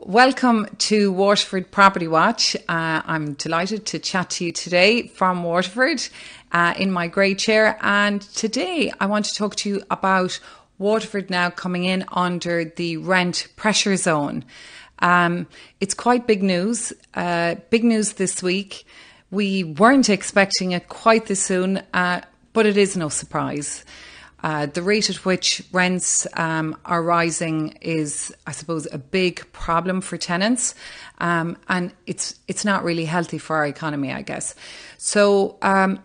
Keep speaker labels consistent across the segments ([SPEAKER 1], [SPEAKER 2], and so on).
[SPEAKER 1] welcome to Waterford Property Watch. I'm delighted to chat to you today from Waterford in my grey chair. And today I want to talk to you about Waterford now coming in under the rent pressure zone. It's quite big news this week. We weren't expecting it quite this soon, but it is no surprise. The rate at which rents are rising is, I suppose, a big problem for tenants, and it's not really healthy for our economy, I guess. So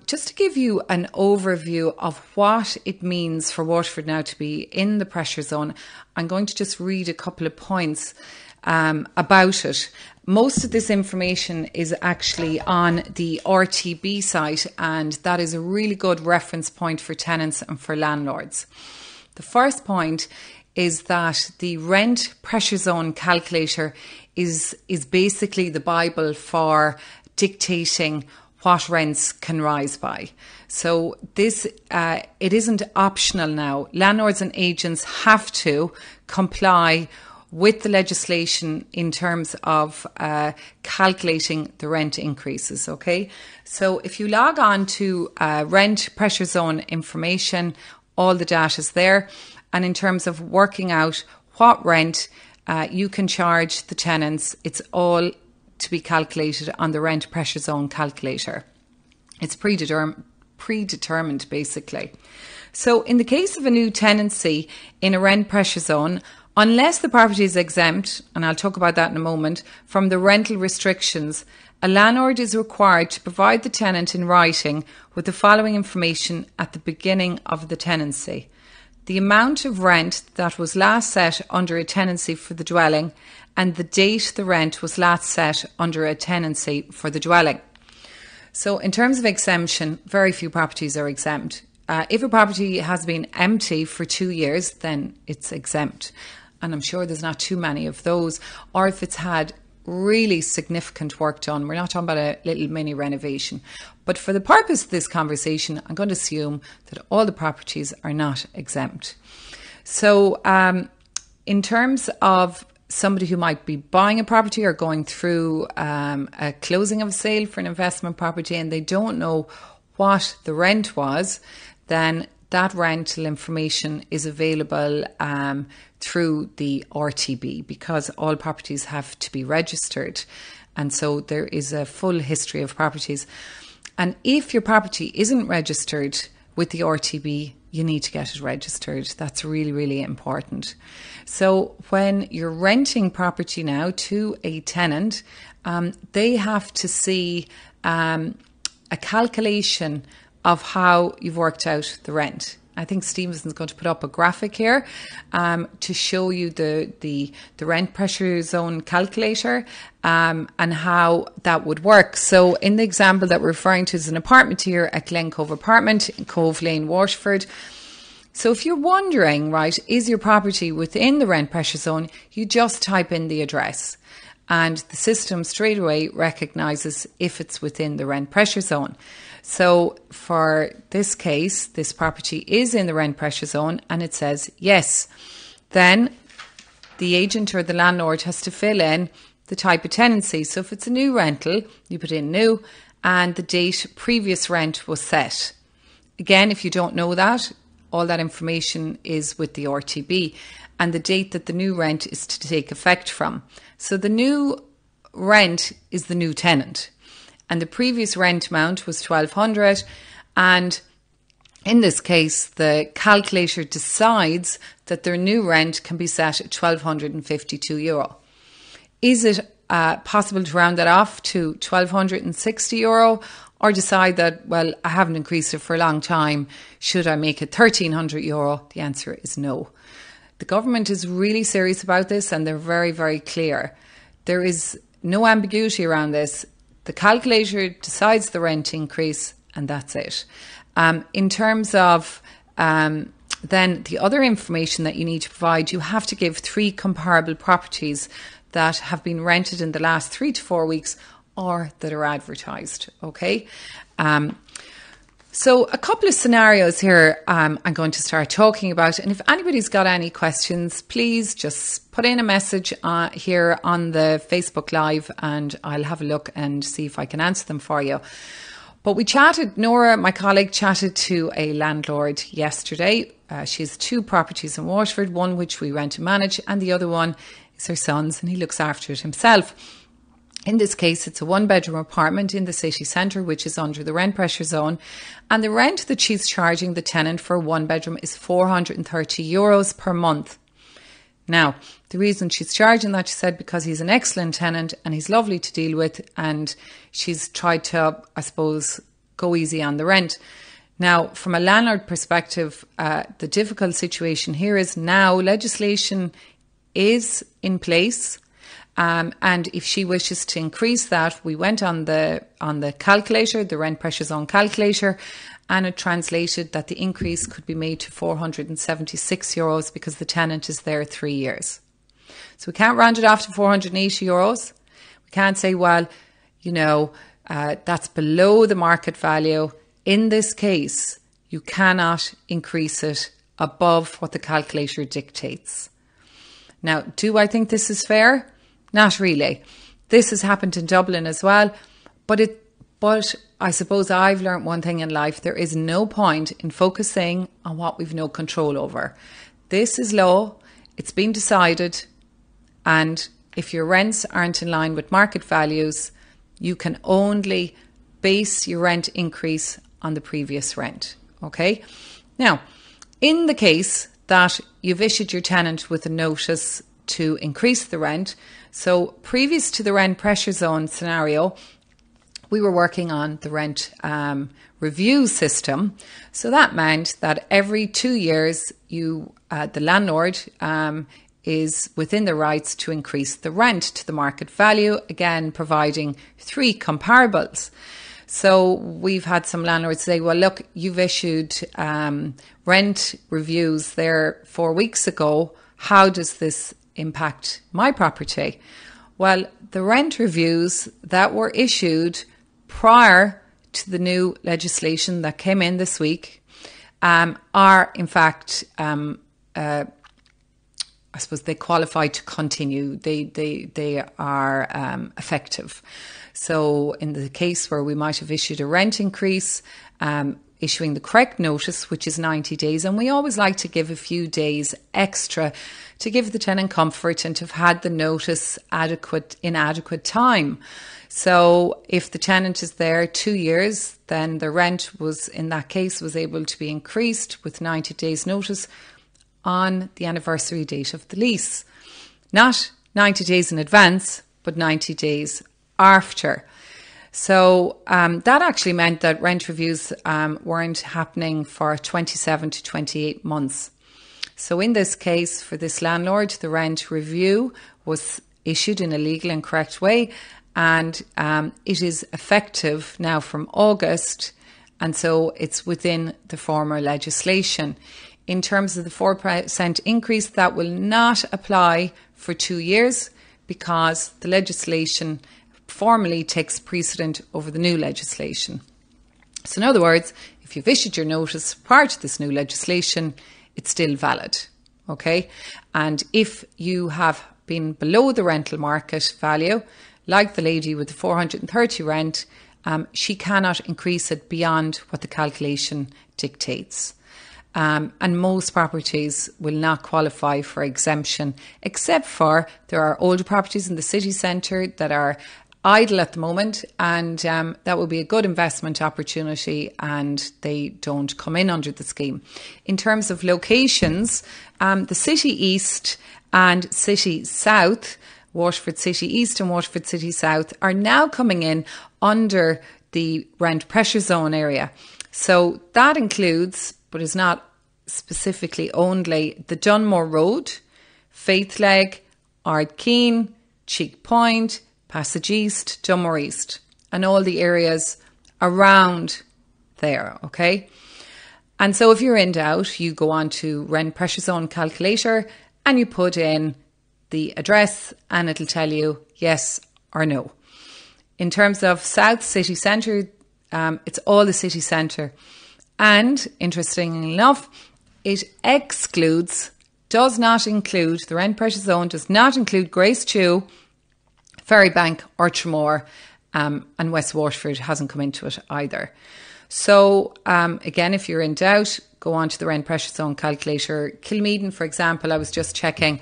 [SPEAKER 1] just to give you an overview of what it means for Waterford now to be in the pressure zone, I'm going to just read a couple of points about it. Most of this information is actually on the RTB site, and that is a really good reference point for tenants and for landlords. The first point is that the rent pressure zone calculator is basically the Bible for dictating what rents can rise by. So this it isn't optional now. Landlords and agents have to comply with the legislation in terms of calculating the rent increases, okay? So if you log on to rent pressure zone information, all the data is there. And in terms of working out what rent you can charge the tenants, it's all to be calculated on the rent pressure zone calculator. It's predetermined basically. So in the case of a new tenancy in a rent pressure zone, unless the property is exempt, and I'll talk about that in a moment, from the rental restrictions, a landlord is required to provide the tenant in writing with the following information at the beginning of the tenancy: the amount of rent that was last set under a tenancy for the dwelling and the date the rent was last set under a tenancy for the dwelling. So in terms of exemption, very few properties are exempt. If a property has been empty for 2 years, then it's exempt. And I'm sure there's not too many of those. Or if it's had really significant work done, we're not talking about a little mini renovation. But for the purpose of this conversation, I'm going to assume that all the properties are not exempt. So in terms of somebody who might be buying a property or going through a closing of a sale for an investment property and they don't know what the rent was, then that rental information is available through the RTB, because all properties have to be registered. And so there is a full history of properties. And if your property isn't registered with the RTB, you need to get it registered. That's really, really important. So when you're renting property now to a tenant, they have to see a calculation of how you've worked out the rent. I think Stevenson's going to put up a graphic here to show you the rent pressure zone calculator and how that would work. So in the example that we're referring to is an apartment here at Glen Cove Apartment in Cove Lane, Waterford. So if you're wondering, right, is your property within the rent pressure zone, you just type in the address and the system straight away recognises if it's within the rent pressure zone. So for this case, this property is in the rent pressure zone and it says yes. Then the agent or the landlord has to fill in the type of tenancy. So if it's a new rental, you put in new and the date previous rent was set. Again, if you don't know that, all that information is with the RTB and the date that the new rent is to take effect from. So the new rent is the new tenant. And the previous rent amount was $1,200, and in this case the calculator decides that their new rent can be set at €1,252. Is it possible to round that off to €1,260 or decide that, well, I haven't increased it for a long time, should I make it €1,300? The answer is no. The government is really serious about this and they're very, very clear. There is no ambiguity around this. The calculator decides the rent increase and that's it. In terms of then the other information that you need to provide, you have to give 3 comparable properties that have been rented in the last 3 to 4 weeks or that are advertised, okay? So a couple of scenarios here I'm going to start talking about. And if anybody's got any questions, please just put in a message here on the Facebook Live and I'll have a look and see if I can answer them for you. But we chatted, Nora, my colleague, chatted to a landlord yesterday. She has 2 properties in Waterford, one which we rent and manage, and the other one is her son's, and he looks after it himself. In this case, it's a 1-bedroom apartment in the city centre, which is under the rent pressure zone. And the rent that she's charging the tenant for a 1-bedroom is €430 per month. Now, the reason she's charging that, she said, because he's an excellent tenant and he's lovely to deal with, and she's tried to, I suppose, go easy on the rent. Now, from a landlord perspective, the difficult situation here is now legislation is in place. And if she wishes to increase that, we went on the calculator, the rent pressure zone calculator, and it translated that the increase could be made to €476 because the tenant is there 3 years. So we can't round it off to €480. We can't say, well, that's below the market value. In this case, you cannot increase it above what the calculator dictates. Now, do I think this is fair? Not really. This has happened in Dublin as well, but I suppose I've learned one thing in life: there is no point in focusing on what we've no control over. This is law, it's been decided, and if your rents aren't in line with market values, you can only base your rent increase on the previous rent. Okay? Now, in the case that you've issued your tenant with a notice to increase the rent, so previous to the rent pressure zone scenario, we were working on the rent review system. So that meant that every 2 years, the landlord is within the rights to increase the rent to the market value, again, providing 3 comparables. So we've had some landlords say, well, look, you've issued rent reviews there 4 weeks ago. How does this impact my property? Well, the rent reviews that were issued prior to the new legislation that came in this week are in fact, I suppose they qualify to continue. They are effective. So in the case where we might have issued a rent increase, issuing the correct notice, which is 90 days. And we always like to give a few days extra to give the tenant comfort and to have had the notice in adequate time. So if the tenant is there 2 years, then the rent was, in that case, was able to be increased with 90 days notice on the anniversary date of the lease. Not 90 days in advance, but 90 days after. So that actually meant that rent reviews weren't happening for 27 to 28 months. So in this case, for this landlord, the rent review was issued in a legal and correct way, and it is effective now from August, and so it's within the former legislation. In terms of the 4% increase, that will not apply for 2 years because the legislation formally takes precedent over the new legislation. So in other words, if you've issued your notice prior to this new legislation, it's still valid, okay? And if you have been below the rental market value, like the lady with the 430 rent, she cannot increase it beyond what the calculation dictates. And most properties will not qualify for exemption, except for there are older properties in the city centre that are idle at the moment, and that will be a good investment opportunity, and they don't come in under the scheme. In terms of locations, the City East and City South, Waterford City East and Waterford City South, are now coming in under the rent pressure zone area. So that includes, but is not specifically only, the Dunmore Road, Faithleg, Ardkeen, Cheek Point, Passage East, Dunmore East, and all the areas around there, okay? And so if you're in doubt, you go on to rent pressure zone calculator and you put in the address and it'll tell you yes or no. In terms of South City Centre, it's all the city centre. And interestingly enough, it does not include, the rent pressure zone does not include Grace Chew, Ferrybank or Tramore, and West Waterford hasn't come into it either. So again, if you're in doubt, go on to the rent pressure zone calculator. Kilmeaden, for example, I was just checking,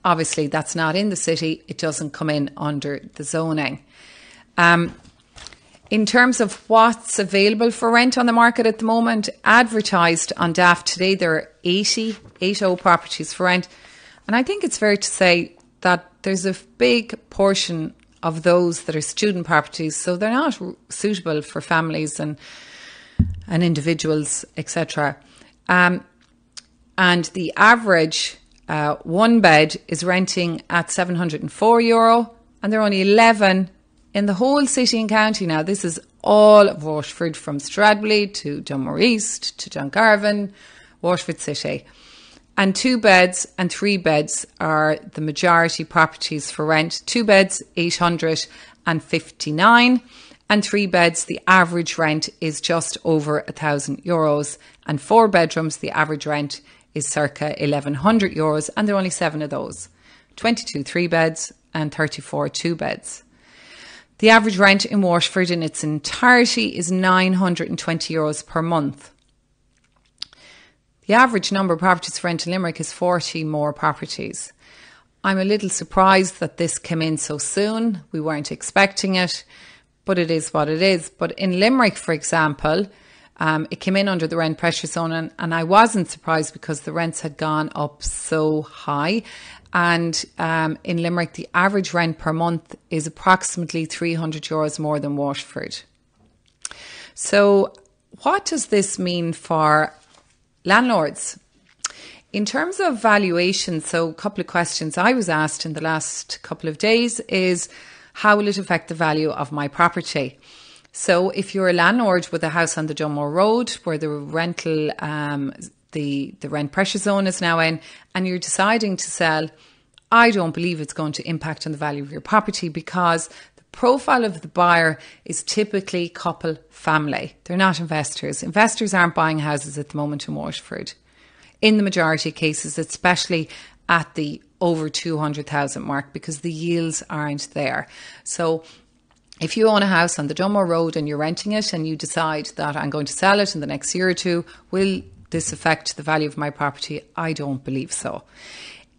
[SPEAKER 1] obviously that's not in the city, it doesn't come in under the zoning. In terms of what's available for rent on the market at the moment, advertised on Daft today, there are 80 properties for rent. And I think it's fair to say that there's a big portion of those that are student properties, so they're not suitable for families and individuals, etc. And the average one bed is renting at €704, and there are only 11 in the whole city and county now. This is all of Waterford, from Stradbally to Dunmore East to Dungarvan, Waterford City. And 2 beds and 3 beds are the majority properties for rent. 2 beds, €859, and 3 beds, the average rent is just over €1,000. And 4 bedrooms, the average rent is circa €1,100, and there are only 7 of those. 22 3 beds and 34 2 beds. The average rent in Waterford in its entirety is €920 per month. The average number of properties for rent in Limerick is 40 more properties. I'm a little surprised that this came in so soon. We weren't expecting it, but it is what it is. But in Limerick, for example, it came in under the rent pressure zone, and I wasn't surprised because the rents had gone up so high. And in Limerick, the average rent per month is approximately €300 more than Waterford. So what does this mean for landlords? In terms of valuation, so a couple of questions I was asked in the last couple of days is, how will it affect the value of my property? So if you're a landlord with a house on the Dunmore Road where the rental, the rent pressure zone is now in, and you're deciding to sell, I don't believe it's going to impact on the value of your property, because the profile of the buyer is typically couple family. They're not investors. Investors aren't buying houses at the moment in Waterford, in the majority of cases, especially at the over 200,000 mark, because the yields aren't there. So if you own a house on the Dunmore Road and you're renting it and you decide that I'm going to sell it in the next year or two, will this affect the value of my property? I don't believe so.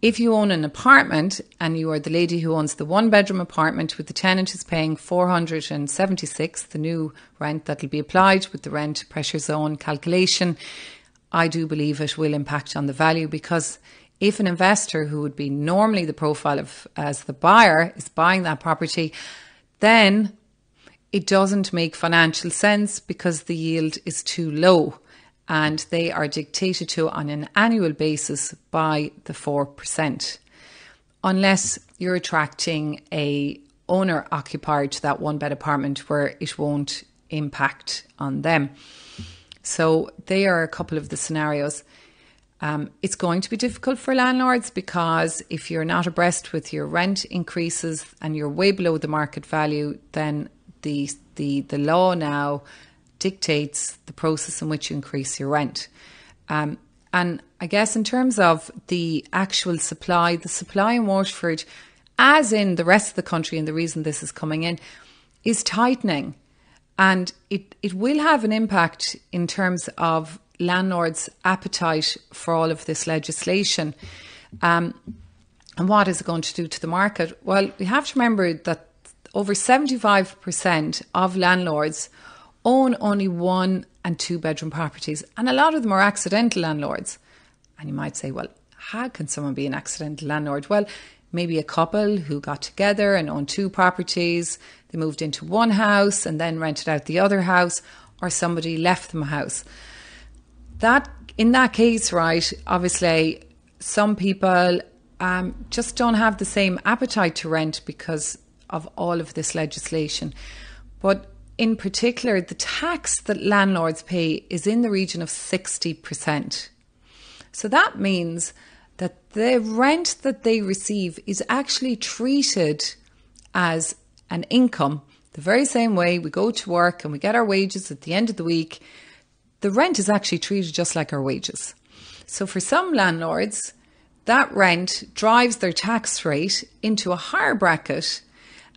[SPEAKER 1] If you own an apartment and you are the lady who owns the 1-bedroom apartment with the tenant who's paying €476, the new rent that will be applied with the rent pressure zone calculation, I do believe it will impact on the value, because if an investor who would be normally the profile of as the buyer is buying that property, then it doesn't make financial sense because the yield is too low. And they are dictated to on an annual basis by the 4%. Unless you're attracting a owner occupier to that 1-bed apartment where it won't impact on them. So they are a couple of the scenarios. It's going to be difficult for landlords, because if you're not abreast with your rent increases and you're way below the market value, then the law now dictates the process in which you increase your rent. And I guess in terms of the actual supply, the supply in Waterford, as in the rest of the country, and the reason this is coming in, is tightening. And it will have an impact in terms of landlords' appetite for all of this legislation. And what is it going to do to the market? Well, we have to remember that over 75% of landlords own only 1- and 2-bedroom properties, and a lot of them are accidental landlords. And you might say, well, how can someone be an accidental landlord? Well, maybe a couple who got together and owned 2 properties, they moved into one house and then rented out the other house, or somebody left them a house. That, in that case, right, obviously some people just don't have the same appetite to rent because of all of this legislation. But in particular, the tax that landlords pay is in the region of 60%. So that means that the rent that they receive is actually treated as an income, the very same way we go to work and we get our wages at the end of the week. the rent is actually treated just like our wages. So for some landlords, that rent drives their tax rate into a higher bracket,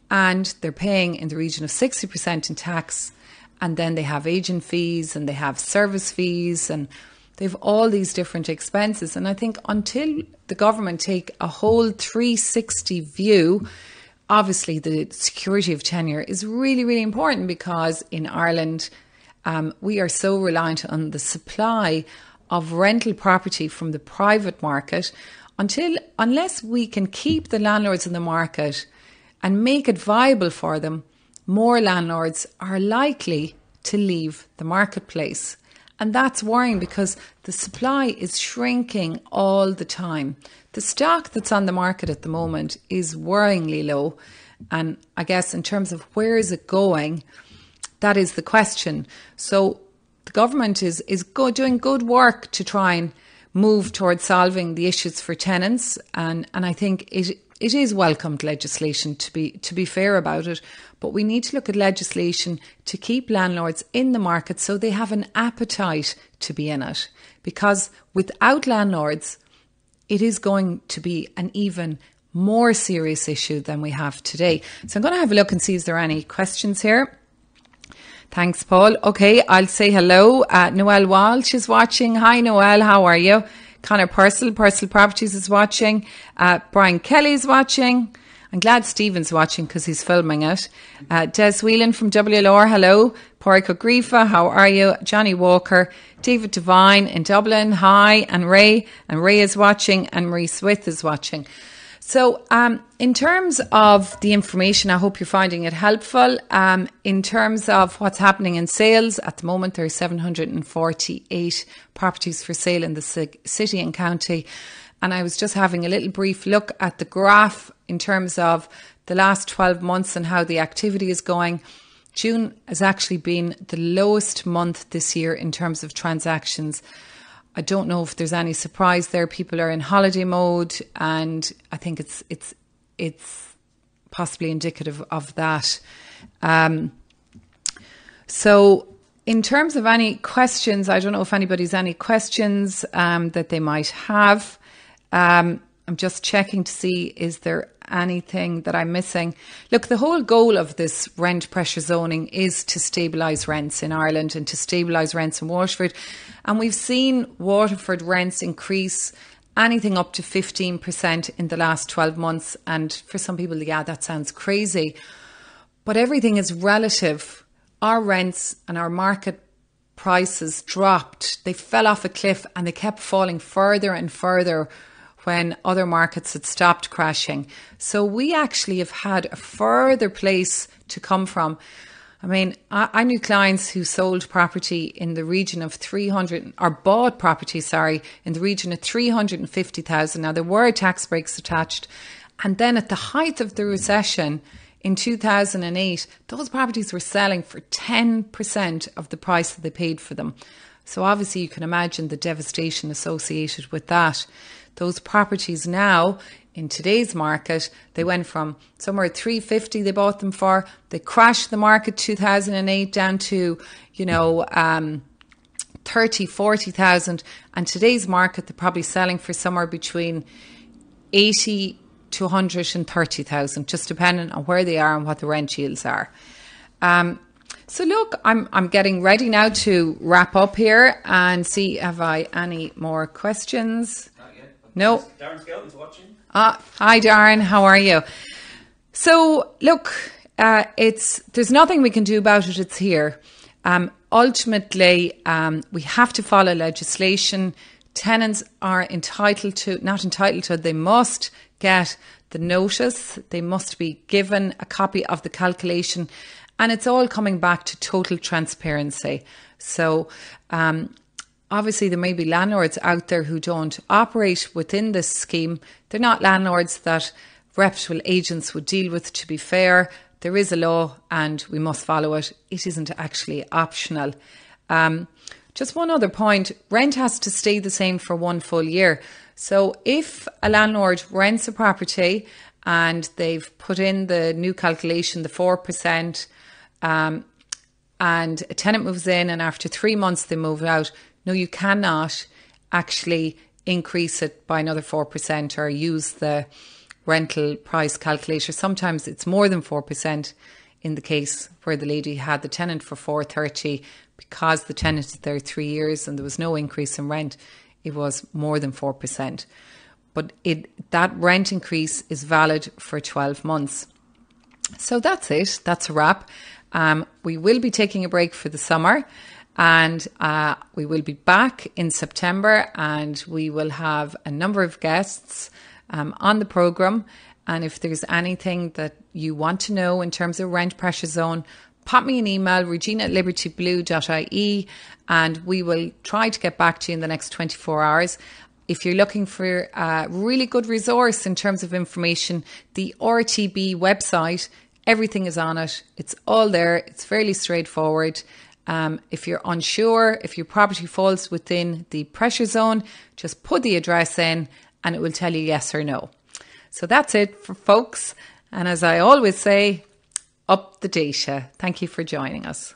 [SPEAKER 1] and they're paying in the region of 60% in tax. And then they have agent fees and they have service fees and they have all these different expenses. And I think until the government take a whole 360 view, obviously the security of tenure is really, really important, because in Ireland, we are so reliant on the supply of rental property from the private market. Unless we can keep the landlords in the market and make it viable for them, more landlords are likely to leave the marketplace. And that's worrying, because the supply is shrinking all the time. The stock that's on the market at the moment is worryingly low. And I guess in terms of where is it going, that is the question. So the government is doing good work to try and move towards solving the issues for tenants. And I think it is welcomed legislation, to be fair about it, but we need to look at legislation to keep landlords in the market so they have an appetite to be in it. Because without landlords, it is going to be an even more serious issue than we have today. So I'm going to have a look and see if there are any questions here. Thanks, Paul. Okay, I'll say hello. Noelle Walsh is watching. Hi, Noelle. How are you? Connor Purcell Properties is watching. Brian Kelly is watching. I'm glad Stephen's watching because he's filming it. Des Whelan from WLR, hello. Porrico Grifa, how are you? Johnny Walker. David Devine in Dublin, hi. And Ray is watching, and Marie Swith is watching. So in terms of the information, I hope you're finding it helpful. In terms of what's happening in sales, at the moment there are 748 properties for sale in the city and county. And I was just having a little brief look at the graph in terms of the last 12 months and how the activity is going. June has actually been the lowest month this year in terms of transactions. I don't know if there's any surprise there. People are in holiday mode, and I think it's possibly indicative of that. So in terms of any questions, I don't know if anybody's any questions that they might have. I'm just checking to see, is there anything that I'm missing? Look, the whole goal of this rent pressure zoning is to stabilise rents in Ireland and to stabilise rents in Waterford. And we've seen Waterford rents increase anything up to 15% in the last 12 months. And for some people, yeah, that sounds crazy. But everything is relative. Our rents and our market prices dropped. They fell off a cliff and they kept falling further and further when other markets had stopped crashing. So we actually have had a further place to come from. I mean, I knew clients who sold property in the region of 300, or bought property, in the region of 350,000. Now, there were tax breaks attached. And then at the height of the recession in 2008, those properties were selling for 10% of the price that they paid for them. So obviously you can imagine the devastation associated with that. Those properties now, in today's market, they went from somewhere at 350 they bought them for. They crashed the market 2008 down to, 30, 40,000. And today's market, they're probably selling for somewhere between 80 to 130,000, just depending on where they are and what the rent yields are. So look, I'm getting ready now to wrap up here and see, have I any more questions? No.
[SPEAKER 2] Darren Skelton's watching.
[SPEAKER 1] Hi Darren, how are you? So look, there's nothing we can do about it. It's here. Ultimately, we have to follow legislation. Tenants are not entitled to, they must get the notice. They must be given a copy of the calculation, and it's all coming back to total transparency. So, obviously, there may be landlords out there who don't operate within this scheme. They're not landlords that reputable agents would deal with, to be fair. There is a law and we must follow it. It isn't actually optional. Just one other point, rent has to stay the same for 1 full year. So if a landlord rents a property and they've put in the new calculation, the 4%, and a tenant moves in and after 3 months they move out, no, you cannot actually increase it by another 4% or use the rental price calculator. Sometimes it's more than 4% in the case where the lady had the tenant for 430 because the tenant is there 3 years and there was no increase in rent. It was more than 4%. But that rent increase is valid for 12 months. So that's it. That's a wrap. We will be taking a break for the summer and we will be back in September and we will have a number of guests on the programme. And if there's anything that you want to know in terms of rent pressure zone, pop me an email, regina@libertyblue.ie, and we will try to get back to you in the next 24 hours. If you're looking for a really good resource in terms of information, the RTB website, everything is on it. It's all there. It's fairly straightforward. If you're unsure, if your property falls within the pressure zone, just put the address in and it will tell you yes or no. So that's it for folks. And as I always say, up the data. Thank you for joining us.